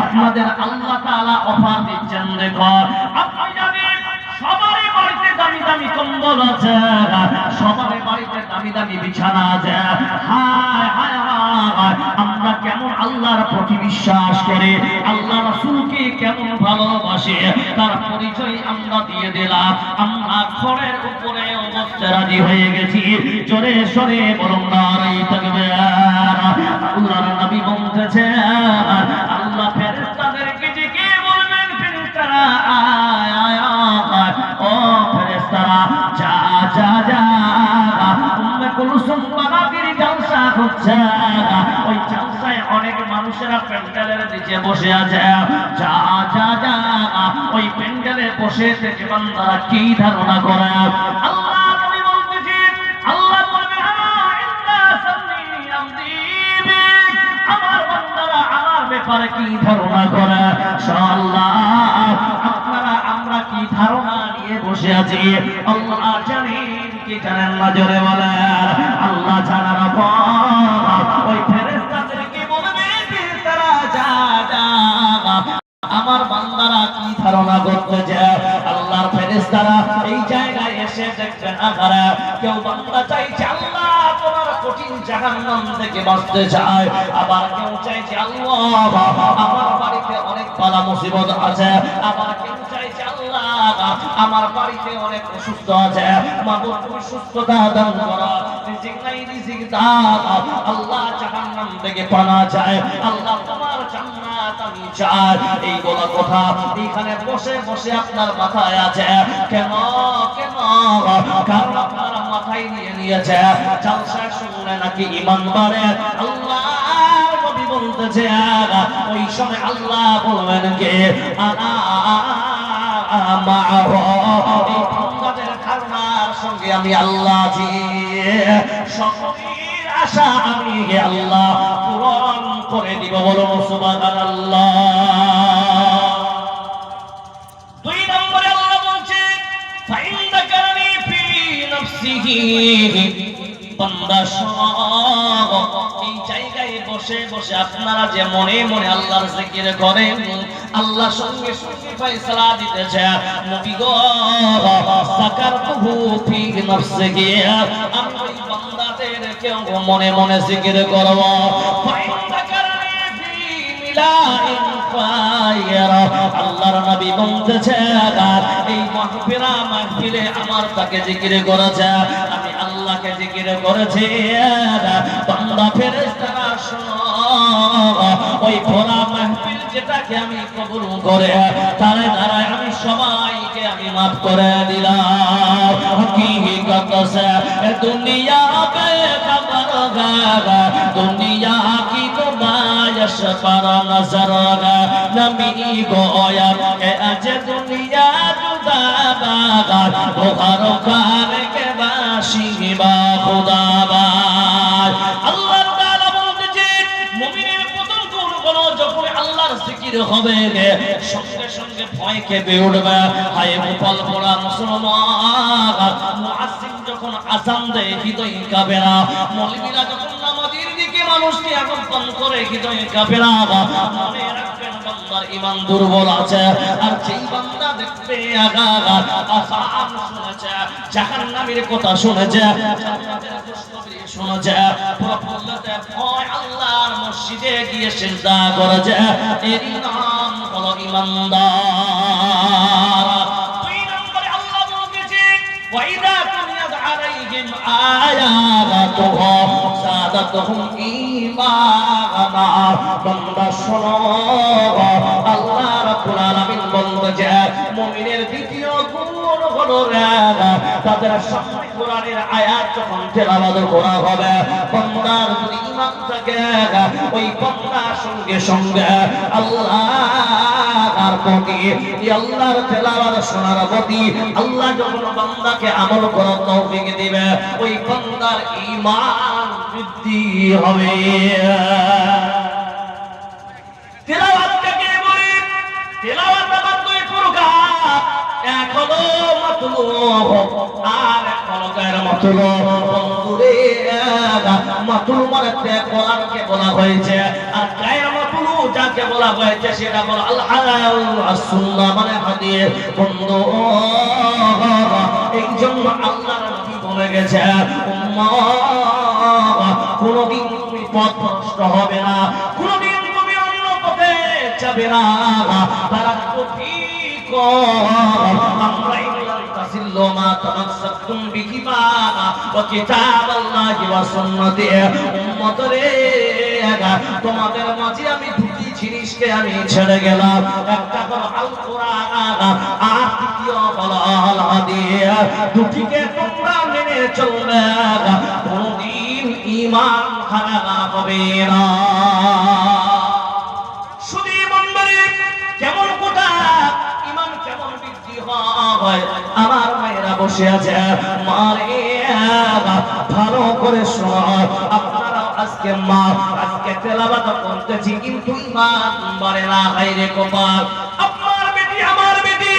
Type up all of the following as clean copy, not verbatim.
আপনাদের আল্লাহ তাআলা অফার দিচ্ছেন। দেখো আপনি জানেন সবারই বাড়িতে দামি দামি কম্বল আছে, সবারই বাড়িতে দামি দামি বিছানা আছে। হায় হায় হায়, আমরা কেমন আল্লাহর প্রতি বিশ্বাস করে, আল্লাহ রাসূলকে কেমন ভালোবাসে, তার পরিচয় আমরা দিয়ে দিলাম। আমরা খড়ের উপরে বসতে রাজি হয়ে গেছি। জোরে সরে বলুন নারায়ে তাকবীর। আল্লাহর নবী বলতেছে আল্লাহ ফেরেশতাদেরকে ডেকে বলবেন, ফেরেশতারা আয় আয় আয়, ও ফেরেশতারা যা যা যা, উম্মে কুলসুম বানাতির জলসা হচ্ছে, ওই জলসায় অনেক মানুষেরা প্যান্ডেলের নিচে বসে আছে। যা যা যা, ওই প্যান্ডেলে বসে থেকে বান্দারা কি ধারণা করে। আল্লাহ নবী বলতেছেন, আল্লাহ বলবে আমার বান্দারা আমার ব্যাপারে কি ধারণা করে। ইনশাআল্লাহ আপনারা আমরা কি ধারণা নিয়ে বসে আছি আল্লাহ জানেন, কি জানেন না? জোরে বলেন। আল্লাহ জানার পর ওই ফেরেশতাদেরকে বলবে, ফেরেশতারা যা যা, আমার বান্দারা কি ধারণা করতেছে। আল্লাহর ফেরেশতারা এই জায়গায় এসে দেখবেন আগারা কেউ বান্দা চাইছে আল্লাহ তোমার কঠিন জাহান্নাম থেকে বাঁচতে চায়, আবার কেউ চাইছে আল্লাহ আমার বাড়িতে অনেক বালা মুসিবত আছে, আবার কেউ চাইছে আল্লাহ আমার বাড়িতে অনেক অসুস্থ আছে, মাবুদ তুমি সুস্থতা দান করো, রিজিক নাই রিজিক দাও। আল্লাহ জাহান্নাম থেকে পানা চায়, আল্লাহ তোমার জান্নাত আমি চাই। এই বলা কথা এখানে বসে বসে আপনার মাথায় আছে। কেন কেন? কারণ আপনারা মাথায় নিয়ে নিয়েছে জলসা শুনলে নাকি ঈমান বাড়ে। আল্লাহ নবী বলতেছে ওই সময় আল্লাহ বলবেন কে আনা মাআহু, এই বান্দাদের ধারণার সঙ্গে আমি আল্লাহ আছি, সকলের আশা আমি আল্লাহ পূরণ করে দিব। বলো সুবহানাল্লাহ। দুই নম্বরে আল্লাহ বলছেন ফাইন যাকারনি ফি নাফসিহি, বান্দা শোনো এই জায়গায় বসে বসে আপনারা যে মনে মনে আল্লাহর জিকির করেন, আল্লাহ সঙ্গে সঙ্গে ফয়সালা দিতেছে। নবী গো সাকারতুহু ফি নাফসিহি, আমি ওই বান্দাদেরকে মনে মনে জিকির করব। ফাইন যাকারনি ফি মিলাইন ফায়রা, আল্লাহর নবী বলতেছে এই মাহফিলে আমার তাকে জিকির করেছে, আমি আল্লাহকে জিকির করেছি। বান্দা ফেরেশতারা শোনো ওই খোলা মাহফিল যেটাকে আমি কবুল করে তারে দ্বারাই আমি সবাইকে আমি মাফ করে দিলাম। হকিকত সে দুনিয়া বে খবর গা, দুনিয়া কি তো বায়স पर नजर नमी गोया के अज दुनिया जुदा बागा बुखार खान के बाशी बा खुदा बा। अल्लाह ताआला বলতেছে মুমিনের প্রথম গুণগুলো যখন আল্লাহর জিকির হবে সঙ্গে সঙ্গে ভয় কেঁপে উঠবে। হায় গোপাল পোড়া মুসলমান, মুয়াজ্জিন যখন আযান দেয় হৃদয় কাঁপে না, মৌলবীরা যখন নামাজের দিকে মানুষকে আহ্বান করে হৃদয় কাঁপে না। মনে রাখবেন বান্দার ঈমান দুর্বল আছে, আর যেই বান্দা দেখবে আগাগার আযান শুনেছে, জাহান্নামের কথা শুনেছে, জান্নাতের খুশখবরি শুনেছে, প্রফুল্লতে ভয় আল্লাহর মসজিদে গিয়ে সিজদা করেছে, এরই নাম হলো ঈমানদার। দুই নম্বরে আল্লাহ বলেছে ওয়াইদা তুলিয়াত আলাইহিম আয়াতুহু যাদাতুহুম ঈমানা। বান্দা শোনো আল্লাহ রাব্বুল আলামিন বলতেছে মুমিনের দ্বিতীয় গুণ হলো তাদের সামনে কোরআনের আয়াত যখন তেলাওয়াত করা হবে, বান্দার যদি ঈমান থাকে ওই বান্দা সঙ্গে সঙ্গে আল্লাহর প্রতি আল্লাহর তেলাওয়াত শোনার প্রতি আল্লাহ যখন বান্দাকে আমল করার তৌফিক দিবে, ওই বান্দার ঈমান বৃদ্ধি হবে। তেলাওয়াত কাকে বলে? তেলাওয়াত আবার দুই প্রকার, এক হলো মাতলুব আর এক হলো গায়র মাতলুব। বন্ধুরে মাতলুব মানে কোরআনকে বলা হয়েছে, আর গায়র মাতলুব যাকে বলা হয়েছে সেটা বলো আল হালাল ওয়াস সুন্নাহ মানে হাদিস। বন্ধু এই জন্য আল্লাহর নবী বলে গেছে উম্মাহ কোনদিন তুমি পথ ভ্রষ্ট হবে না, কোনদিন তুমি অন্য পথে যাবে না। তারা তো ঠিক আমরা তাসিল্লু মা তামাসসাকতুম বিহিমা ওয়া কিতাবাল্লাহি ওয়া সুন্নতি। উম্মতরে তোমাদের মাঝে আমি দুটি জিনিসকে আমি ছেড়ে গেলাম, একটা হলো আল কোরআন আর দ্বিতীয় হলো আল হাদিস। দুটিকে তোমরা মেনে চলবে, কোনদিন ঈমান হারা হবে না। শুধু মণ্ডলী কেমন কোটা ঈমান কেমন বৃদ্ধি হয়। আমার মায়েরা বসে আছে, মারে ভালো করে শোনো। আপনারা আজকে মা আজকে তেলাওয়াত করতেছি কিন্তু ঈমান বাড়ে না। হায়রে কপাল, আপনার বেটি আমার বেটি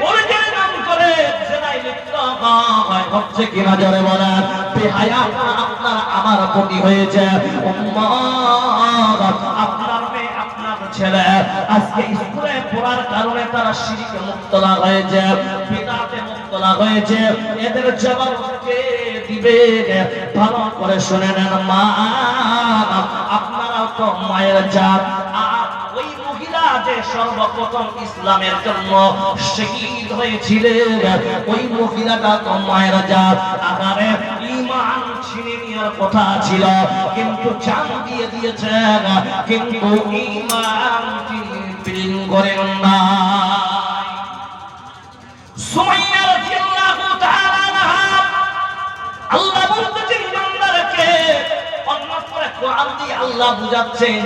পরিচয় নাম করে জেনায় লিপ্ত হয়, হচ্ছে কিনা জোরে বলেন। বেহায়া আপনার আমার প্রতি হয়েছে। উম্মাহ আপনার মেয়ে আপনার ছেলে আজকে স্কুলে পড়ার কারণে তারা শিরকে মুক্তলা হয়েছে, বিদআতে মুক্তলা হয়েছে। এদের জবাব কে দিবে? ভালো করে শুনে নেন মা, আপনারাও তো মায়ের জাত। আর ওই মহিলা যে সর্বপ্রথম ইসলামের জন্য শহীদ হয়েছিলেন, ওই মহিলাটা তো মায়ের জাত। আগারে ঈমান ছিনে নেওয়ার কথা ছিল কিন্তু জান দিয়ে দিয়েছেন, কিন্তু ঈমান তিনি বিলীন করেন না। সুমাইয়া রাদিয়াল্লাহু তাআলা আনহা, আল্লাহ বলতেছেন বান্দাকে অন্যত্রে কোরআন দিয়ে আল্লাহ বুঝাচ্ছেন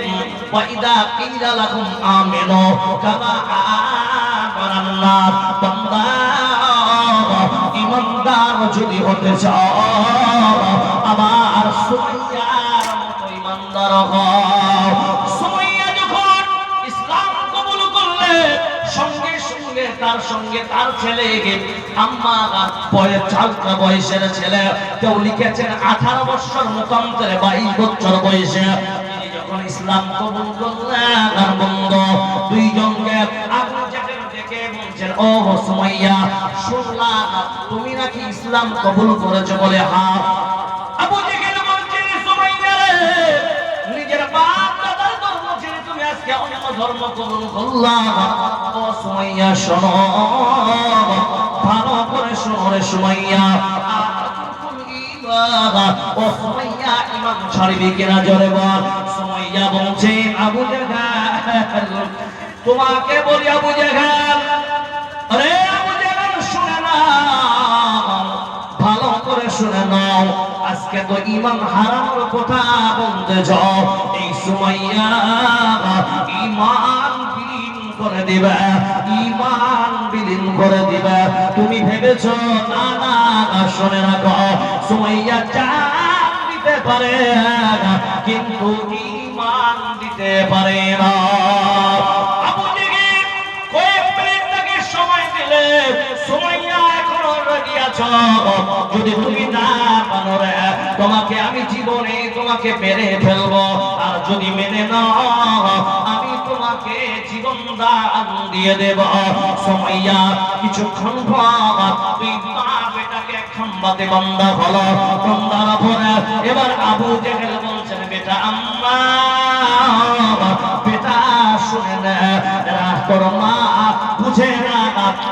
ওয়া ইদা কিলা লাকুম আমিনু কামা আমানান নাস। বান্দা ঈমানদার যদি হতে চাও আমার সুমাইয়ার মতো ঈমানদার হও। সুমাইয়া যখন ইসলাম কবুল করলে সঙ্গে সঙ্গে তার সঙ্গে তার ছেলে আম্মা চালকা বয়সের ছেলে, কেউ লিখেছেন 18 বছর মতান্তরে 22 বছর বয়সে তিনি যখন ইসলাম কবুল করলেন, বন্ধু দুইজনকে আবু জাহেল দেখে বলছেন ও সুমাইয়া শুনলাম তুমি নাকি ইসলাম কবুল করেছো? বলে হ্যাঁ। আবু জাহেল বলছেন সুমাইয়া রে, নিজের বাপ দাদার ধর্ম ছেড়ে তুমি আজকে অন্য ধর্ম কবুল করলা। ও সুমাইয়া শোনো, ভালো করে শোনো রে সুমাইয়া, ও সুমাইয়া ঈমান ছাড়বি কিনা জোরে বল। সুমাইয়া বলছে আবু জাহেল তোমাকে বলি আবু জাহেল, আরে আবু জাহেল শুনে নাও, ভালো করে শুনে নাও, আজকে তো ঈমান হারানোর কথা বলতে যাও। এই সুমাইয়া ঈমান বিলীন করে দিবে, ঈমান বিলীন করে দিবে। তুমি ভেবেছো না না, শুনে রাখো সুমাইয়া জান দিতে পারে কিন্তু ঈমান দিতে পারে না। আবু জাহেল কয়েক মিনিট তাকে সময় দিলে, সুমাইয়া এখনো রেডি আছো, যদি তুমি না মানো রে তোমাকে আমি জীবনে তোমাকে মেরে ফেলবো, আর যদি মেনে নাও আমি তোমাকে জীবন দান দিয়ে দেব। সুমাইয়া কিছুক্ষণ পর দুই মা বেটাকে খাম্বাতে বান্ধা হলো, বান্ধার পরে এবার আবু জাহেল বলছেন বেটা আম্মা, বেটা শুনে না, তোর মা বুঝে না,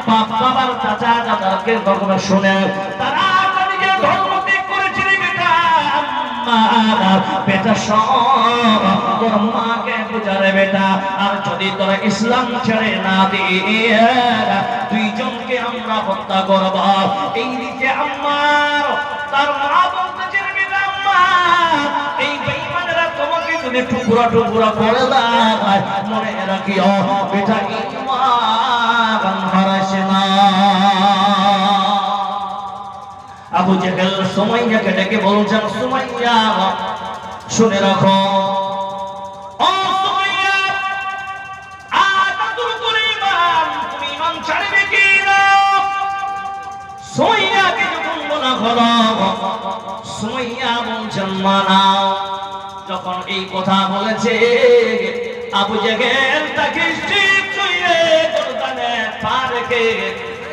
বাপ বাবার চাচা চাচাকে তখন শুনে তারা নিজের ধর্ম ত্যাগ করেছিল। বেটা আম্মা, বেটা সব তোর মাকে বুঝারে বেটা, আর যদি তোরা ইসলাম ছেড়ে না দিয়ে দুইজনকে আমরা হত্যা করব। এই দিকে আম্মার তার মা বলতেছেন বেটা আম্মা, এই বেঈমানেরা তোমাকে যদি টুকরা টুকরা করে দেয় মনে রাখিও বেটা ঈমান হারাইছে না। আবু জাহেল সুমাইয়াকে ডেকে বলছেন সুমাইয়া শুনে রাখো, ও সুমাইয়া আতাতুল ঈমান, তুমি ঈমান ছাড়বে কি না? সুমাইয়াকে যখন বলা হলো সুমাইয়া বলছেন মানাও। যখন এই কথা বলেছে আবু জেহেল তাকে ঠিক ছুঁয়ে গর্দানে পা রেখে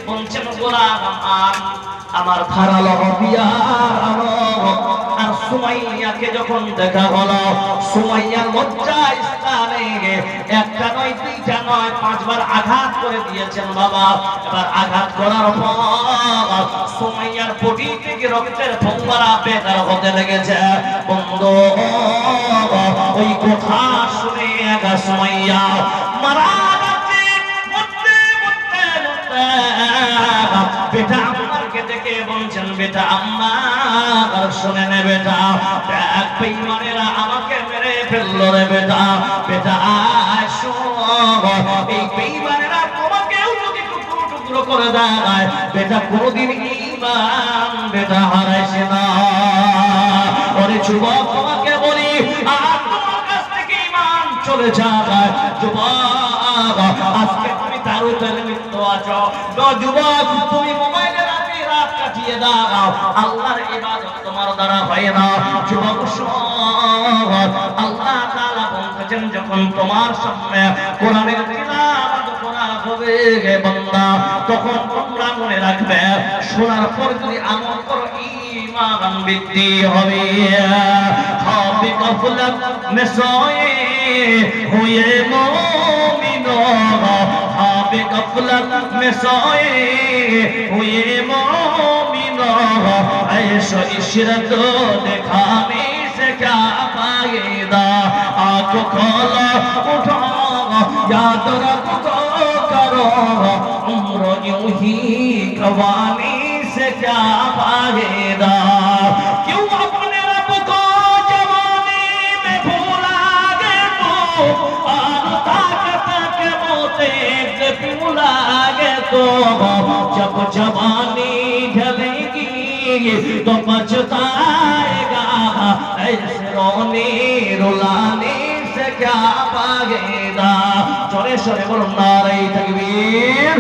বলছেন গোলাম আমার ধারালো হতিয়ার আনো। আর সুমাইয়াকে যখন দেখা হলো, সুমাইয়ার লজ্জায় স্থানে একটা নয় দুইটা নয় 5 বার আঘাত করে দিয়েছেন বাবা। এবার আঘাত করার পর সুমাইয়ার বডি থেকে রক্তের ফোঁটা বের হতে লেগেছে। বন্ধু ওই কথা শুনে সুমাইয়া মারা বেটা আম্মাকে দেখে বলছেন বেটা আম্মা শুনে নে বেটা, এক বেঈমানেরা আমাকে মেরে ফেললো রে বেটা। বেটা এই বেঈমানেরা তোমাকেও যদি টুকরো টুকরো করে দেয় বেটা, কোনোদিন ঈমান বেটা হারাইছে না। ওরে যুবক তোমাকে বলি, আর তোমার কাছ থেকে ঈমান চলে যায় যুবক, আজকে তুমি তার উপরে মৃত্যু আছো। যুবক তুমি মোবাইলে রাত কাটিয়ে দাও, আল্লাহর ইবাদত তোমার দ্বারা হয় না। যুবক আল্লাহ তাআলা বলতেছেন যখন তোমার সামনে কোরআনের তিলাওয়াত করা হবে বান্দা, তখন তোমরা মনে রাখবে শোনার পর যদি আমল করো ঈমান বৃদ্ধি হবে। হবে গফলত মে সোয়ে হুয়ে মুমিনো, হবে গফলত মে সোয়ে হুয়ে মুমিনো, ऐशो इशरत दिखाने से क्या फायदा। आँख खोलो उठो याद रखो करो, उम्र यूं ही गंवाने से क्या फायदा। क्यों अपने रब को जवानी में भूला गे तू, और ताकत के मोते से भूला गे तो, जब जवानी ढलेगी तो पछताएगा, ऐसे रोने रुलाने से क्या पाएगा। जोरे शोरे बोलो नारे तकबीर।